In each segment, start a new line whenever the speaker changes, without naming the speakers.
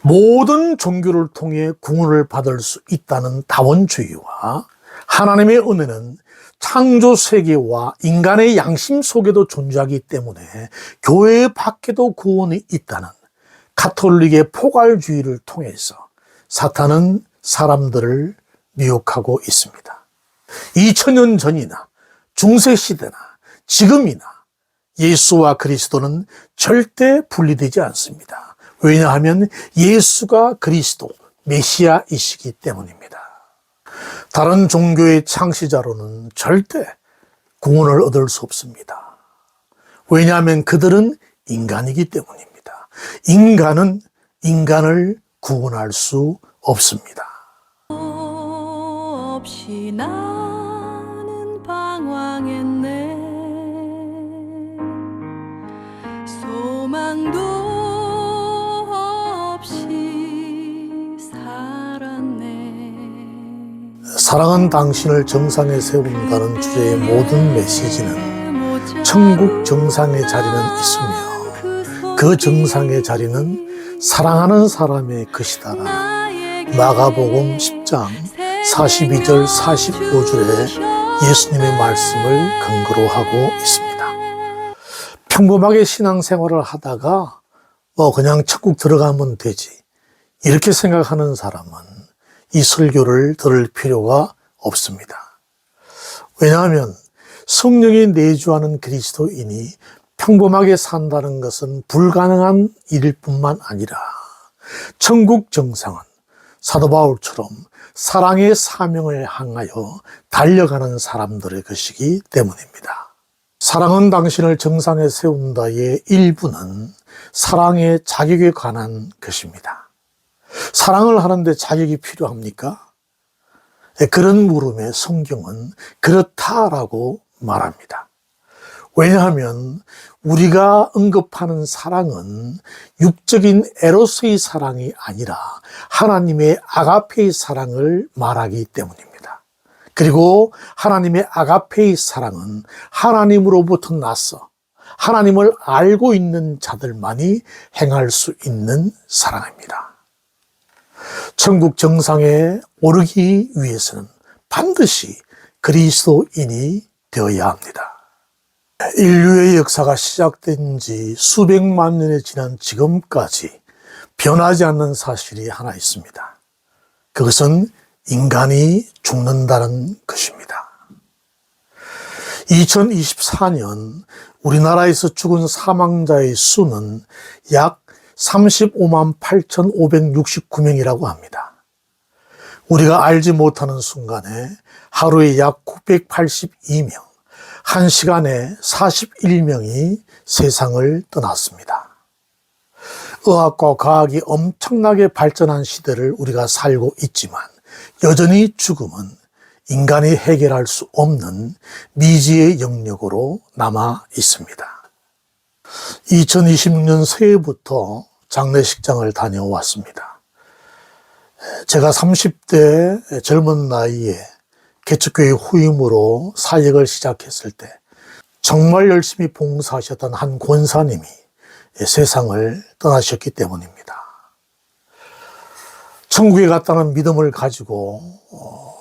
모든 종교를 통해 구원을 받을 수 있다는 다원주의와 하나님의 은혜는 창조 세계와 인간의 양심 속에도 존재하기 때문에 교회 밖에도 구원이 있다는 가톨릭의 포괄주의를 통해서 사탄은 사람들을 미혹하고 있습니다. 2000년 전이나 중세시대나 지금이나 예수와 그리스도는 절대 분리되지 않습니다. 왜냐하면 예수가 그리스도, 메시아이시기 때문입니다. 다른 종교의 창시자로는 절대 구원을 얻을 수 없습니다. 왜냐하면 그들은 인간이기 때문입니다. 인간은 인간을 구원할 수 없습니다.
없이 나는 방황했네. 소망도 없이 살았네.
사랑은 당신을 정상에 세운다는 주제의 모든 메시지는 천국 정상의 자리는 있으며 그 정상의 자리는 사랑하는 사람의 것이다라는 마가복음 10장 42절 45절의 예수님의 말씀을 근거로 하고 있습니다. 평범하게 신앙생활을 하다가 그냥 천국 들어가면 되지 이렇게 생각하는 사람은 이 설교를 들을 필요가 없습니다. 왜냐하면 성령이 내주하는 그리스도인이 평범하게 산다는 것은 불가능한 일일 뿐만 아니라 천국 정상은 사도 바울처럼 사랑의 사명을 향하여 달려가는 사람들의 것이기 때문입니다. 사랑은 당신을 정상에 세운다의 일부는 사랑의 자격에 관한 것입니다. 사랑을 하는데 자격이 필요합니까? 그런 물음에 성경은 그렇다라고 말합니다. 왜냐하면 우리가 언급하는 사랑은 육적인 에로스의 사랑이 아니라 하나님의 아가페의 사랑을 말하기 때문입니다. 그리고 하나님의 아가페의 사랑은 하나님으로부터 나서 하나님을 알고 있는 자들만이 행할 수 있는 사랑입니다. 천국 정상에 오르기 위해서는 반드시 그리스도인이 되어야 합니다. 인류의 역사가 시작된 지 수백만 년이 지난 지금까지 변하지 않는 사실이 하나 있습니다. 그것은 인간이 죽는다는 것입니다. 2024년 우리나라에서 죽은 사망자의 수는 약 35만 8,569명이라고 합니다. 우리가 알지 못하는 순간에 하루에 약 982명, 1시간에 41명이 세상을 떠났습니다. 의학과 과학이 엄청나게 발전한 시대를 우리가 살고 있지만 여전히 죽음은 인간이 해결할 수 없는 미지의 영역으로 남아 있습니다. 2026년 새해부터 장례식장을 다녀왔습니다. 제가 30대 젊은 나이에 개척교회 후임으로 사역을 시작했을 때 정말 열심히 봉사하셨던 한 권사님이 세상을 떠나셨기 때문입니다. 천국에 갔다는 믿음을 가지고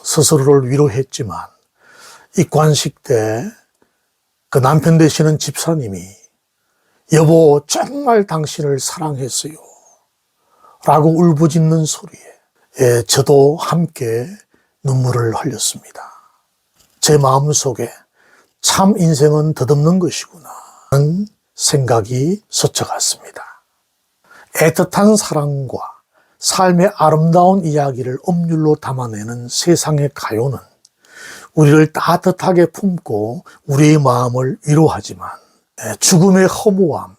스스로를 위로했지만 입관식 때 그 남편 되시는 집사님이 여보 정말 당신을 사랑했어요 라고 울부짖는 소리에 저도 함께 눈물을 흘렸습니다. 제 마음속에 참 인생은 덧없는 것이구나 하는 생각이 스쳐갔습니다. 애틋한 사랑과 삶의 아름다운 이야기를 음률로 담아내는 세상의 가요는 우리를 따뜻하게 품고 우리의 마음을 위로하지만 죽음의 허무함,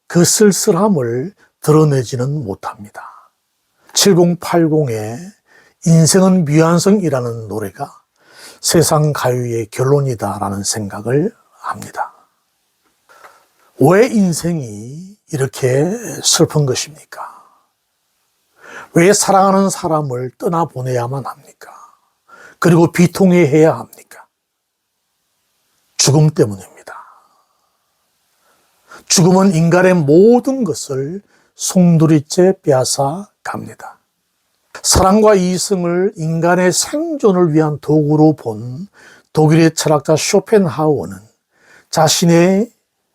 그 쓸쓸함을 드러내지는 못합니다. 7080의 인생은 미완성이라는 노래가 세상 가요의 결론이다라는 생각을 합니다. 왜 인생이 이렇게 슬픈 것입니까? 왜 사랑하는 사람을 떠나보내야만 합니까? 그리고 비통해해야 합니까? 죽음 때문입니다. 죽음은 인간의 모든 것을 송두리째 빼앗아 갑니다. 사랑과 이성을 인간의 생존을 위한 도구로 본 독일의 철학자 쇼펜하우어는 자신의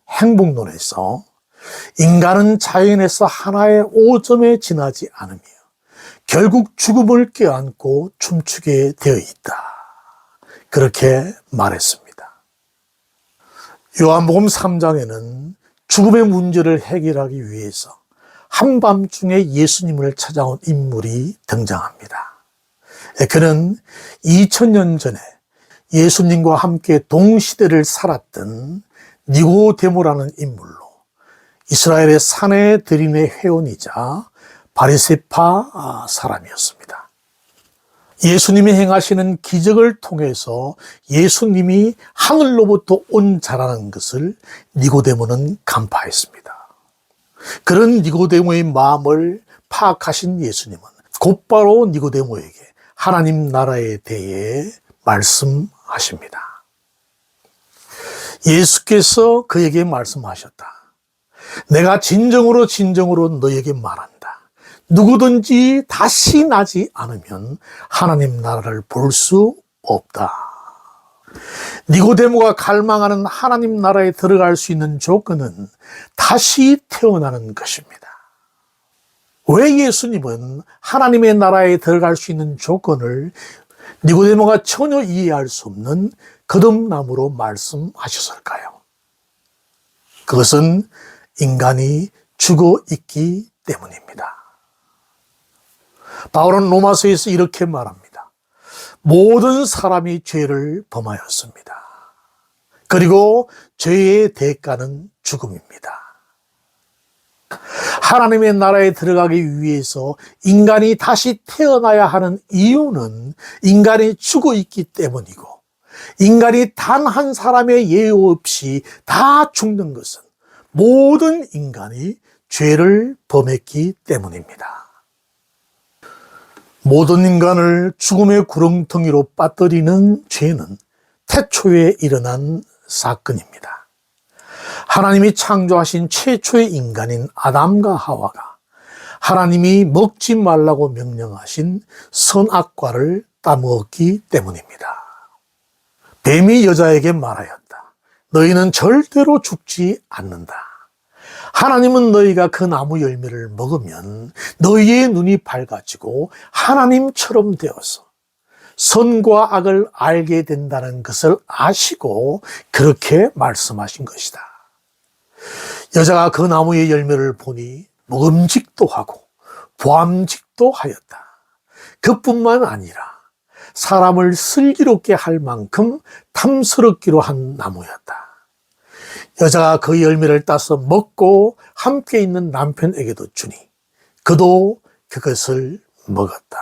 행복론에서 인간은 자연에서 하나의 오점에 지나지 않으며 결국 죽음을 껴안고 춤추게 되어 있다. 그렇게 말했습니다. 요한복음 3장에는 죽음의 문제를 해결하기 위해서 한밤중에 예수님을 찾아온 인물이 등장합니다. 그는 2000년 전에 예수님과 함께 동시대를 살았던 니고데모라는 인물로 이스라엘의 사내 들인의 회원이자 바리새파 사람이었습니다. 예수님이 행하시는 기적을 통해서 예수님이 하늘로부터 온 자라는 것을 니고데모는 간파했습니다. 그런 니고데모의 마음을 파악하신 예수님은 곧바로 니고데모에게 하나님 나라에 대해 말씀하십니다. 예수께서 그에게 말씀하셨다. 내가 진정으로 너에게 말한다. 누구든지 다시 나지 않으면 하나님 나라를 볼 수 없다. 니고데모가 갈망하는 하나님 나라에 들어갈 수 있는 조건은 다시 태어나는 것입니다. 왜 예수님은 하나님의 나라에 들어갈 수 있는 조건을 니고데모가 전혀 이해할 수 없는 거듭남으로 말씀하셨을까요? 그것은 인간이 죽어 있기 때문입니다. 바울은 로마서에서 이렇게 말합니다. 모든 사람이 죄를 범하였습니다. 그리고 죄의 대가는 죽음입니다. 하나님의 나라에 들어가기 위해서 인간이 다시 태어나야 하는 이유는 인간이 죽어 있기 때문이고, 인간이 단 한 사람의 예외 없이 다 죽는 것은 모든 인간이 죄를 범했기 때문입니다. 모든 인간을 죽음의 구렁텅이로 빠뜨리는 죄는 태초에 일어난 사건입니다. 하나님이 창조하신 최초의 인간인 아담과 하와가 하나님이 먹지 말라고 명령하신 선악과를 따먹었기 때문입니다. 뱀이 여자에게 말하였다. 너희는 절대로 죽지 않는다. 하나님은 너희가 그 나무 열매를 먹으면 너희의 눈이 밝아지고 하나님처럼 되어서 선과 악을 알게 된다는 것을 아시고 그렇게 말씀하신 것이다. 여자가 그 나무의 열매를 보니 먹음직도 하고 보암직도 하였다. 그뿐만 아니라 사람을 슬기롭게 할 만큼 탐스럽기로 한 나무였다. 여자가 그 열매를 따서 먹고 함께 있는 남편에게도 주니 그도 그것을 먹었다.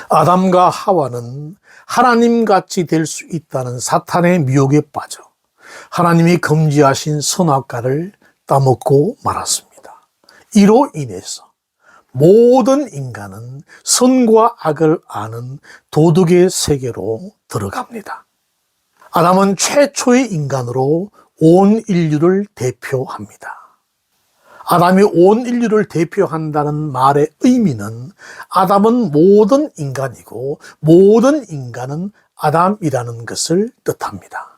아담과 하와는 하나님같이 될 수 있다는 사탄의 미혹에 빠져 하나님이 금지하신 선악과를 따먹고 말았습니다. 이로 인해서 모든 인간은 선과 악을 아는 도덕의 세계로 들어갑니다. 아담은 최초의 인간으로 온 인류를 대표합니다. 아담이 온 인류를 대표한다는 말의 의미는 아담은 모든 인간이고 모든 인간은 아담이라는 것을 뜻합니다.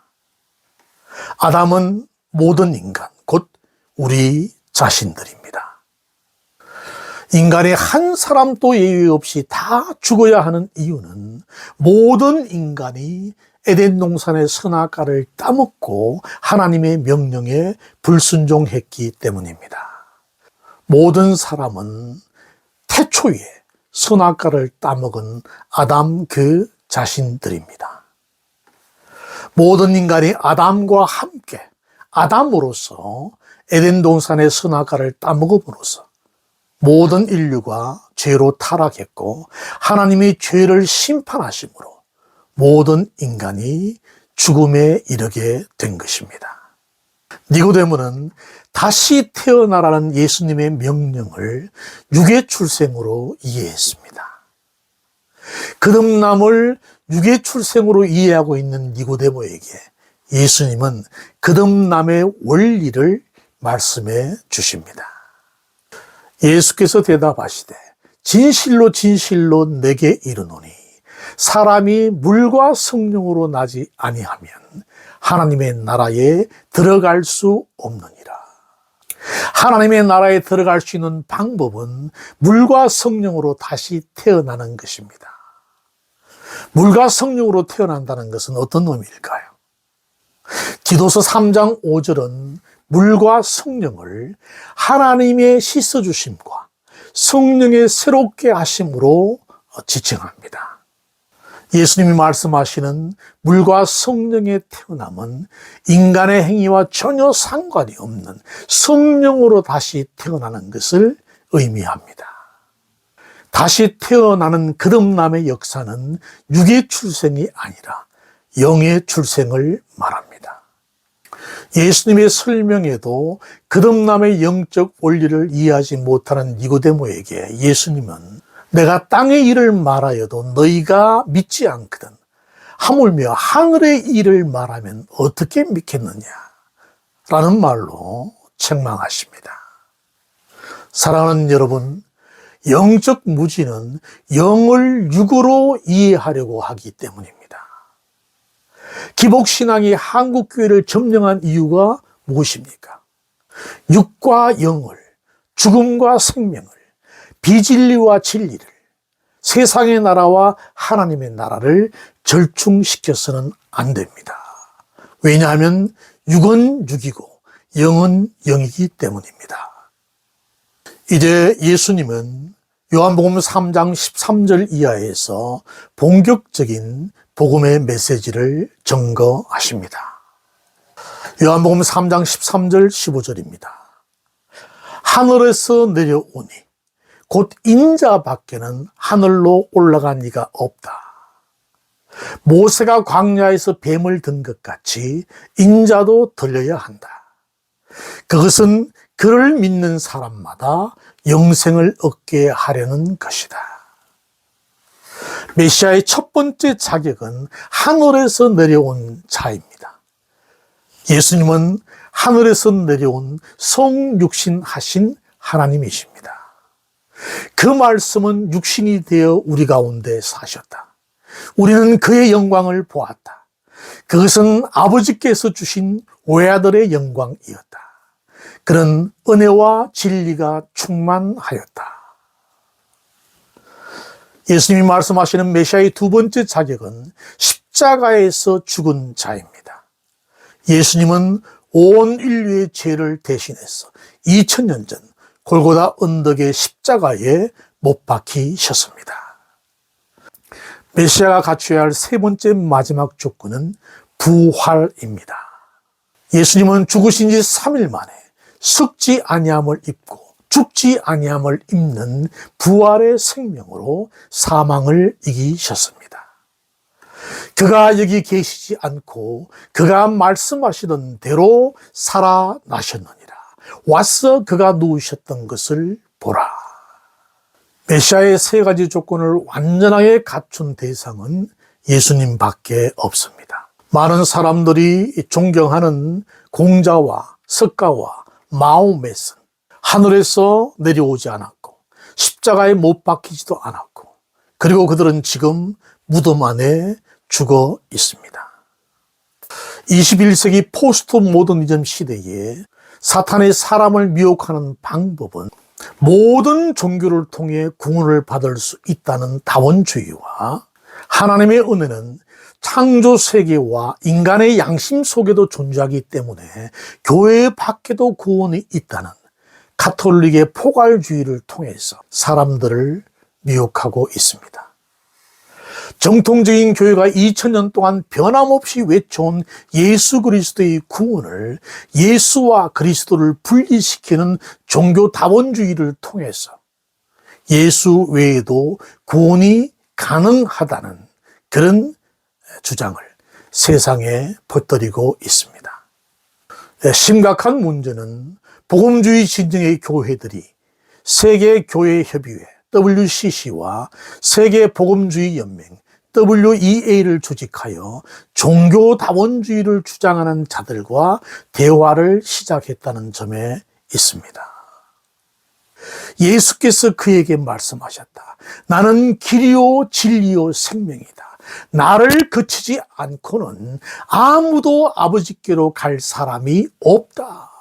아담은 모든 인간, 곧 우리 자신들입니다. 인간의 한 사람도 예외 없이 다 죽어야 하는 이유는 모든 인간이 에덴 동산의 선악과를 따먹고 하나님의 명령에 불순종했기 때문입니다. 모든 사람은 태초에 선악과를 따먹은 아담 그 자신들입니다. 모든 인간이 아담과 함께 아담으로서 에덴 동산의 선악과를 따먹음으로써 모든 인류가 죄로 타락했고 하나님이 죄를 심판하심으로 모든 인간이 죽음에 이르게 된 것입니다. 니고데모는 다시 태어나라는 예수님의 명령을 육의 출생으로 이해했습니다. 거듭남을 육의 출생으로 이해하고 있는 니고데모에게 예수님은 거듭남의 원리를 말씀해 주십니다. 예수께서 대답하시되 진실로 진실로 내게 이르노니 사람이 물과 성령으로 나지 아니하면 하나님의 나라에 들어갈 수 없느니라. 하나님의 나라에 들어갈 수 있는 방법은 물과 성령으로 다시 태어나는 것입니다. 물과 성령으로 태어난다는 것은 어떤 의미일까요? 디도서 3장 5절은 물과 성령을 하나님의 씻어주심과 성령의 새롭게 하심으로 지칭합니다. 예수님이 말씀하시는 물과 성령의 태어남은 인간의 행위와 전혀 상관이 없는 성령으로 다시 태어나는 것을 의미합니다. 다시 태어나는 거듭남의 역사는 육의 출생이 아니라 영의 출생을 말합니다. 예수님의 설명에도 거듭남의 영적 원리를 이해하지 못하는 니고데모에게 예수님은 내가 땅의 일을 말하여도 너희가 믿지 않거든 하물며 하늘의 일을 말하면 어떻게 믿겠느냐 라는 말로 책망하십니다. 사랑하는 여러분, 영적 무지는 영을 육으로 이해하려고 하기 때문입니다. 기복신앙이 한국교회를 점령한 이유가 무엇입니까? 육과 영을, 죽음과 생명을, 비진리와 진리를, 세상의 나라와 하나님의 나라를 절충시켜서는 안 됩니다. 왜냐하면 육은 육이고 영은 영이기 때문입니다. 이제 예수님은 요한복음 3장 13절 이하에서 본격적인 복음의 메시지를 증거하십니다. 요한복음 3장 13절 15절입니다. 하늘에서 내려오니 곧 인자 밖에는 하늘로 올라간 이가 없다. 모세가 광야에서 뱀을 든 것 같이 인자도 들려야 한다. 그것은 그를 믿는 사람마다 영생을 얻게 하려는 것이다. 메시아의 첫 번째 자격은 하늘에서 내려온 자입니다. 예수님은 하늘에서 내려온 성육신하신 하나님이십니다. 그 말씀은 육신이 되어 우리 가운데 사셨다. 우리는 그의 영광을 보았다. 그것은 아버지께서 주신 외아들의 영광이었다. 그런 은혜와 진리가 충만하였다. 예수님이 말씀하시는 메시아의 두 번째 자격은 십자가에서 죽은 자입니다. 예수님은 온 인류의 죄를 대신해서 2000년 전 골고다 언덕의 십자가에 못 박히셨습니다. 메시아가 갖춰야 할 세 번째 마지막 조건은 부활입니다. 예수님은 죽으신 지 3일 만에 썩지 아니함을 입고 죽지 아니함을 입는 부활의 생명으로 사망을 이기셨습니다. 그가 여기 계시지 않고 그가 말씀하시던 대로 살아나셨느니라. 와서 그가 누우셨던 것을 보라. 메시아의 세 가지 조건을 완전하게 갖춘 대상은 예수님밖에 없습니다. 많은 사람들이 존경하는 공자와 석가와 마오메슨, 하늘에서 내려오지 않았고 십자가에 못 박히지도 않았고 그리고 그들은 지금 무덤 안에 죽어 있습니다. 21세기 포스트 모더니즘 시대에 사탄의 사람을 미혹하는 방법은 모든 종교를 통해 구원을 받을 수 있다는 다원주의와 하나님의 은혜는 창조 세계와 인간의 양심 속에도 존재하기 때문에 교회 밖에도 구원이 있다는 가톨릭의 포괄주의를 통해서 사람들을 미혹하고 있습니다. 정통적인 교회가 2000년 동안 변함없이 외쳐온 예수 그리스도의 구원을 예수와 그리스도를 분리시키는 종교 다원주의를 통해서 예수 외에도 구원이 가능하다는 그런 주장을 세상에 퍼뜨리고 있습니다. 심각한 문제는 복음주의 진영의 교회들이 세계교회협의회 WCC와 세계복음주의 연맹 WEA를 조직하여 종교다원주의를 주장하는 자들과 대화를 시작했다는 점에 있습니다. 예수께서 그에게 말씀하셨다. 나는 길이요 진리요 생명이다. 나를 거치지 않고는 아무도 아버지께로 갈 사람이 없다.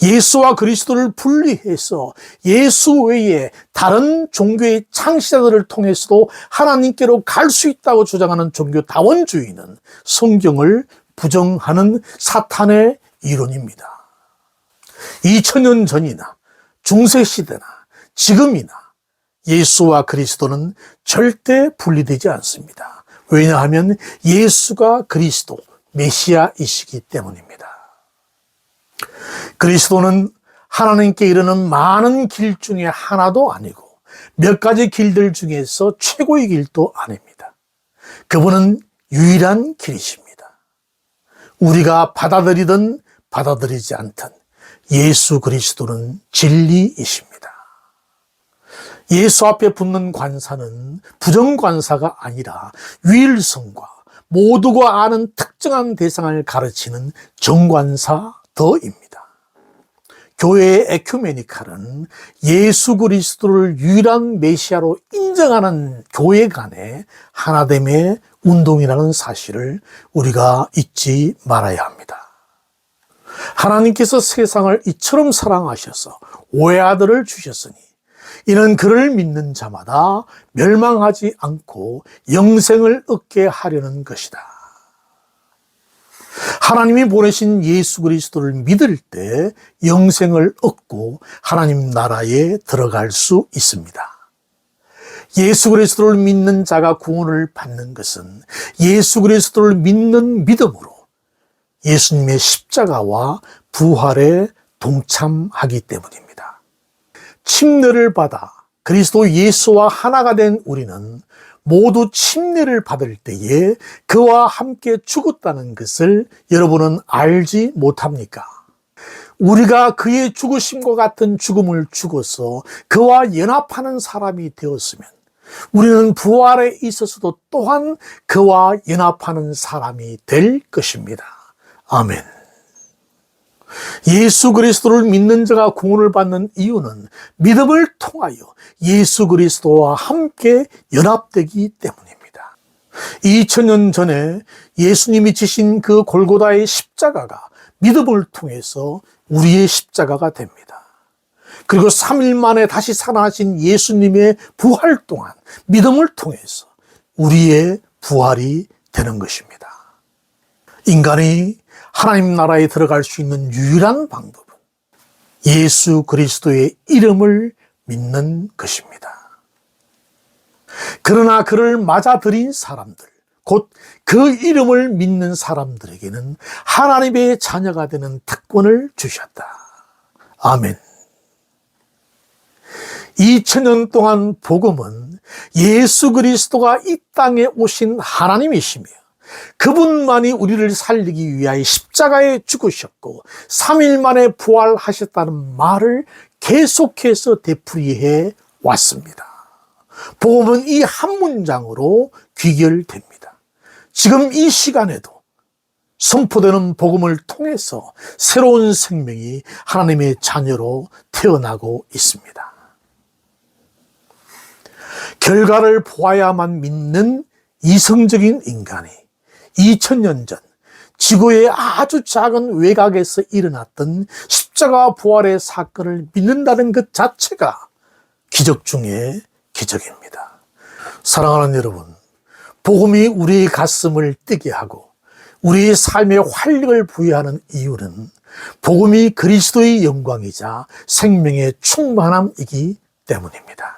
예수와 그리스도를 분리해서 예수 외에 다른 종교의 창시자들을 통해서도 하나님께로 갈 수 있다고 주장하는 종교 다원주의는 성경을 부정하는 사탄의 이론입니다. 2000년 전이나 중세시대나 지금이나 예수와 그리스도는 절대 분리되지 않습니다. 왜냐하면 예수가 그리스도, 메시아이시기 때문입니다. 그리스도는 하나님께 이르는 많은 길 중에 하나도 아니고 몇 가지 길들 중에서 최고의 길도 아닙니다. 그분은 유일한 길이십니다. 우리가 받아들이든 받아들이지 않든 예수 그리스도는 진리이십니다. 예수 앞에 붙는 관사는 부정관사가 아니라 유일성과 모두가 아는 특정한 대상을 가르치는 정관사더입니다. 교회의 에큐메니칼은 예수 그리스도를 유일한 메시아로 인정하는 교회 간의 하나됨의 운동이라는 사실을 우리가 잊지 말아야 합니다. 하나님께서 세상을 이처럼 사랑하셔서 오해아들을 주셨으니 이는 그를 믿는 자마다 멸망하지 않고 영생을 얻게 하려는 것이다. 하나님이 보내신 예수 그리스도를 믿을 때 영생을 얻고 하나님 나라에 들어갈 수 있습니다. 예수 그리스도를 믿는 자가 구원을 받는 것은 예수 그리스도를 믿는 믿음으로 예수님의 십자가와 부활에 동참하기 때문입니다. 침례를 받아 그리스도 예수와 하나가 된 우리는 모두 침례를 받을 때에 그와 함께 죽었다는 것을 여러분은 알지 못합니까? 우리가 그의 죽으심과 같은 죽음을 죽어서 그와 연합하는 사람이 되었으면 우리는 부활에 있어서도 또한 그와 연합하는 사람이 될 것입니다. 아멘. 예수 그리스도를 믿는 자가 구원을 받는 이유는 믿음을 통하여 예수 그리스도와 함께 연합되기 때문입니다. 2000년 전에 예수님이 지신 그 골고다의 십자가가 믿음을 통해서 우리의 십자가가 됩니다. 그리고 3일 만에 다시 살아나신 예수님의 부활 또한 믿음을 통해서 우리의 부활이 되는 것입니다. 인간이 하나님 나라에 들어갈 수 있는 유일한 방법은 예수 그리스도의 이름을 믿는 것입니다. 그러나 그를 맞아들인 사람들, 곧 그 이름을 믿는 사람들에게는 하나님의 자녀가 되는 특권을 주셨다. 아멘. 2000년 동안 복음은 예수 그리스도가 이 땅에 오신 하나님이시며 그분만이 우리를 살리기 위하여 십자가에 죽으셨고 3일 만에 부활하셨다는 말을 계속해서 되풀이해 왔습니다. 복음은 이 한 문장으로 귀결됩니다. 지금 이 시간에도 선포되는 복음을 통해서 새로운 생명이 하나님의 자녀로 태어나고 있습니다. 결과를 보아야만 믿는 이성적인 인간이 2000년 전 지구의 아주 작은 외곽에서 일어났던 십자가 부활의 사건을 믿는다는 것 자체가 기적 중에 기적입니다. 사랑하는 여러분, 복음이 우리의 가슴을 뛰게 하고 우리의 삶에 활력을 부여하는 이유는 복음이 그리스도의 영광이자 생명의 충만함이기 때문입니다.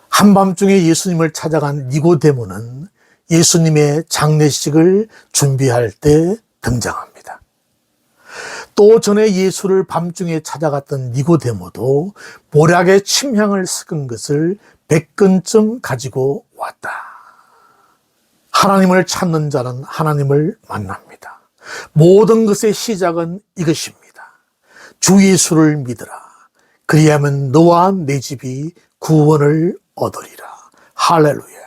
한밤중에 예수님을 찾아간 니고데모는 예수님의 장례식을 준비할 때 등장합니다. 또 전에 예수를 밤중에 찾아갔던 니고데모도 모략의 침향을 섞은 것을 100근쯤 가지고 왔다. 하나님을 찾는 자는 하나님을 만납니다. 모든 것의 시작은 이것입니다. 주 예수를 믿으라. 그리하면 너와 내 집이 구원을 얻으리라. 할렐루야.